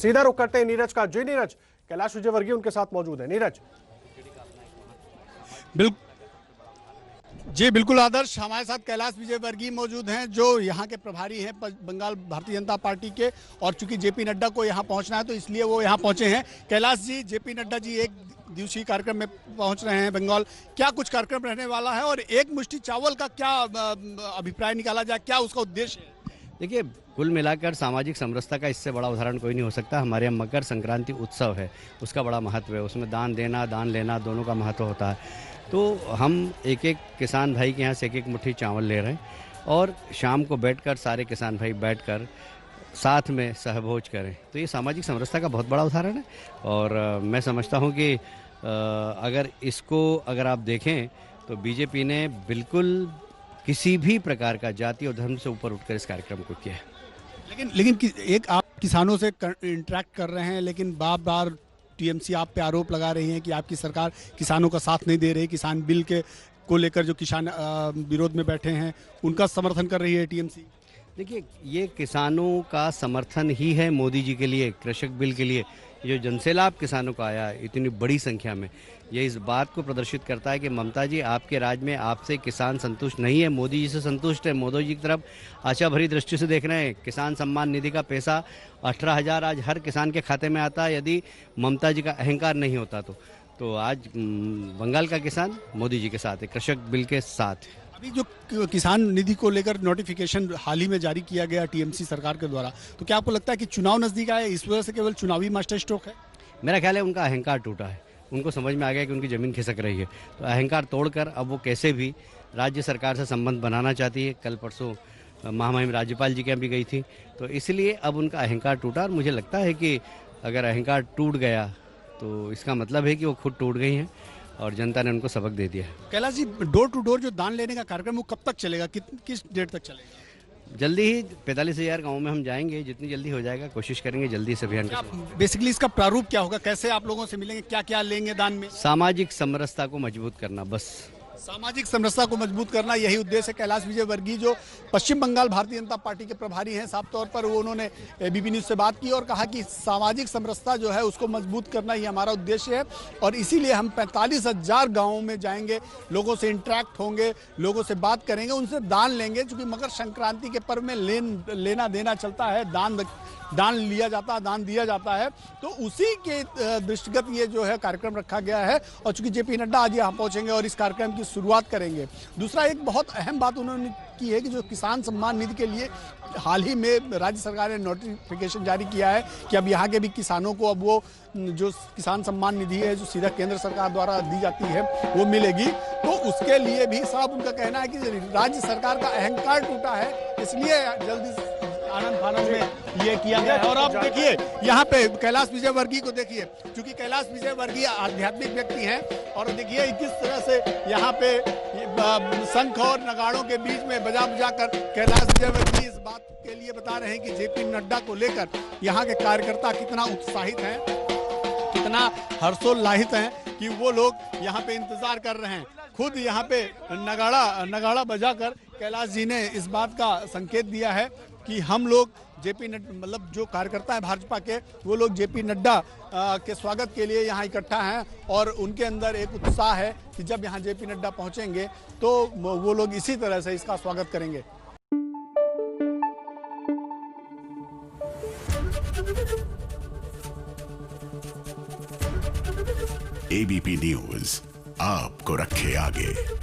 सीधा रुख करते हैं नीरज का। जी नीरज, कैलाश विजयवर्गीय उनके साथ मौजूद है। नीरज जी बिल्कुल आदर्श, हमारे साथ कैलाश विजयवर्गीय मौजूद हैं जो यहाँ के प्रभारी हैं बंगाल भारतीय जनता पार्टी के, और चूंकि जेपी नड्डा को यहाँ पहुँचना है तो इसलिए वो यहाँ पहुँचे हैं। कैलाश जी, जेपी नड्डा जी एक दिवसीय कार्यक्रम में पहुँच रहे हैं बंगाल, क्या कुछ कार्यक्रम रहने वाला है और एक मुश्ती चावल का क्या अभिप्राय निकाला जाए, क्या उसका उद्देश्य है? देखिए, कुल मिलाकर सामाजिक समरसता का इससे बड़ा उदाहरण कोई नहीं हो सकता। हमारे यहाँ मकर संक्रांति उत्सव है, उसका बड़ा महत्व है। उसमें दान देना, दान लेना दोनों का महत्व होता है। तो हम एक एक किसान भाई के यहाँ से एक एक मुट्ठी चावल ले रहे हैं और शाम को बैठकर सारे किसान भाई बैठकर साथ में सहभोज करें। तो ये सामाजिक समरसता का बहुत बड़ा उदाहरण है और मैं समझता हूँ कि अगर आप देखें तो बीजेपी ने बिल्कुल किसी भी प्रकार का जाति और धर्म से ऊपर उठकर इस कार्यक्रम को किया है। लेकिन एक आप किसानों से इंटरेक्ट कर रहे हैं, लेकिन बार बार टीएमसी आप पे आरोप लगा रही है कि आपकी सरकार किसानों का साथ नहीं दे रही। किसान बिल को लेकर जो किसान विरोध में बैठे हैं उनका समर्थन कर रही है टीएमसी। देखिए, ये किसानों का समर्थन ही है मोदी जी के लिए। कृषक बिल के लिए जो जनसैलाब किसानों का आया इतनी बड़ी संख्या में, ये इस बात को प्रदर्शित करता है कि ममता जी आपके राज में आपसे किसान संतुष्ट नहीं है, मोदी जी से संतुष्ट है। मोदी जी की तरफ आशा भरी दृष्टि से देख रहे हैं। किसान सम्मान निधि का पैसा 18,000 आज हर किसान के खाते में आता है। यदि ममता जी का अहंकार नहीं होता तो आज बंगाल का किसान मोदी जी के साथ है, कृषक बिल के साथ है। अभी जो किसान निधि को लेकर नोटिफिकेशन हाल ही में जारी किया गया टीएमसी सरकार के द्वारा, तो क्या आपको लगता है कि चुनाव नजदीक आए, इस वजह से केवल चुनावी मास्टर स्ट्रोक है? मेरा ख्याल है उनका अहंकार टूटा है। उनको समझ में आ गया कि उनकी ज़मीन खिसक रही है, तो अहंकार तोड़कर अब वो कैसे भी राज्य सरकार से संबंध बनाना चाहती है। कल परसों महामहिम राज्यपाल जी के यहाँ भी गई थी, तो इसलिए अब उनका अहंकार टूटा। और मुझे लगता है कि अगर अहंकार टूट गया तो इसका मतलब है कि वो खुद टूट गई हैं और जनता ने उनको सबक दे दिया है। Kailash ji, door to door जो दान लेने का कार्यक्रम वो कब तक चलेगा, किस डेट तक चलेगा? जल्दी ही 45,000 गाँव में हम जाएंगे, जितनी जल्दी हो जाएगा कोशिश करेंगे जल्दी से अभियान का। बेसिकली इसका प्रारूप क्या होगा, कैसे आप लोगों से मिलेंगे, क्या क्या लेंगे दान में? सामाजिक समरसता को मजबूत करना, बस सामाजिक समरसता को मजबूत करना, यही उद्देश्य है। कैलाश विजयवर्गीय जो पश्चिम बंगाल भारतीय जनता पार्टी के प्रभारी हैं, साफ तौर पर वो उन्होंने एबीपी न्यूज़ से बात की और कहा कि सामाजिक समरसता जो है उसको मजबूत करना ही हमारा उद्देश्य है और इसीलिए हम 45,000 गाँवों में जाएंगे, लोगों से इंटरेक्ट होंगे, लोगों से बात करेंगे, उनसे दान लेंगे। चूँकि मकर संक्रांति के पर्व में लेना देना चलता है, दान लिया जाता है, दान दिया जाता है, तो उसी के दृष्टिगत ये जो है कार्यक्रम रखा गया है। और चूंकि जेपी नड्डा आज यहाँ पहुँचेंगे और इस कार्यक्रम की शुरुआत करेंगे। दूसरा, एक बहुत अहम बात उन्होंने की है कि जो किसान सम्मान निधि के लिए हाल ही में राज्य सरकार ने नोटिफिकेशन जारी किया है कि अब यहाँ के भी किसानों को अब वो जो किसान सम्मान निधि है जो सीधा केंद्र सरकार द्वारा दी जाती है वो मिलेगी। तो उसके लिए भी साहब उनका कहना है कि राज्य सरकार का अहंकार टूटा है, इसलिए जल्दी आनंद फानंद में ये किया गया है। और आप देखिए यहाँ पे कैलाश विजयवर्गीय को देखिए, क्योंकि कैलाश विजयवर्गीय आध्यात्मिक व्यक्ति हैं और देखिए किस तरह से यहाँ पे शंख और नगाड़ों के बीच में बजा कर कैलाश विजयवर्गीय इस बात के लिए बता रहे हैं कि जेपी नड्डा को लेकर यहाँ के कार्यकर्ता कितना उत्साहित हैं, कितना हर्षोल्लाहित हैं कि वो लोग यहाँ पे इंतजार कर रहे हैं। खुद यहाँ पे नगाड़ा बजाकर कैलाश जी ने इस बात का संकेत दिया है कि हम लोग जेपी नड्डा, मतलब जो कार्यकर्ता है भाजपा के, वो लोग जेपी नड्डा के स्वागत के लिए यहाँ इकट्ठा हैं और उनके अंदर एक उत्साह है कि जब यहाँ जेपी नड्डा पहुँचेंगे तो वो लोग इसी तरह से इसका स्वागत करेंगे। एबीपी न्यूज आपको रखे आगे।